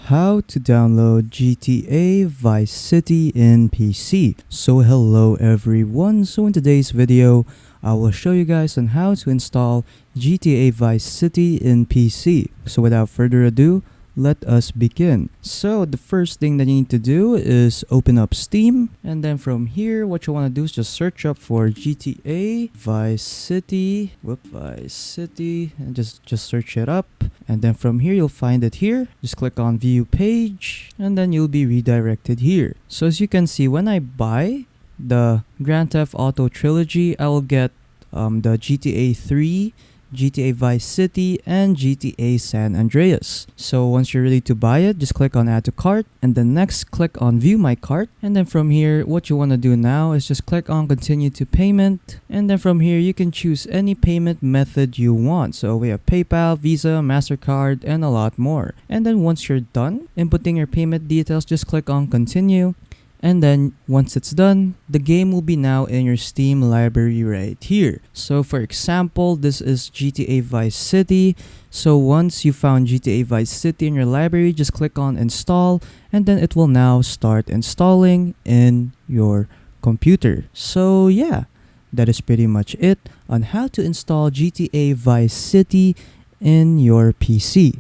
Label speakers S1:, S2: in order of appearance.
S1: how to download GTA Vice City in PC. So hello everyone, so in today's video I will show you guys on how to install GTA Vice City in PC. So without further ado, let us begin. So the first thing that you need to do is open up Steam, and then from here what you want to do is just search up for GTA Vice City, and just search it up, and then from here you'll find it here. Just click on view page and then you'll be redirected here. So as you can see, when I buy the Grand Theft Auto Trilogy, I will get the GTA 3, GTA Vice City, and GTA San Andreas. So once you're ready to buy it, just click on add to cart, and then next click on view my cart, and then from here what you want to do now is just click on continue to payment, and then from here you can choose any payment method you want. So we have PayPal, Visa, MasterCard, and a lot more. And then once you're done inputting your payment details, just click on continue. And then once it's done, the game will be now in your Steam library right here. So for example, this is GTA Vice City. So once you found GTA Vice City in your library, just click on install, and then it will now start installing in your computer. So yeah, that is pretty much it on how to install GTA Vice City in your PC.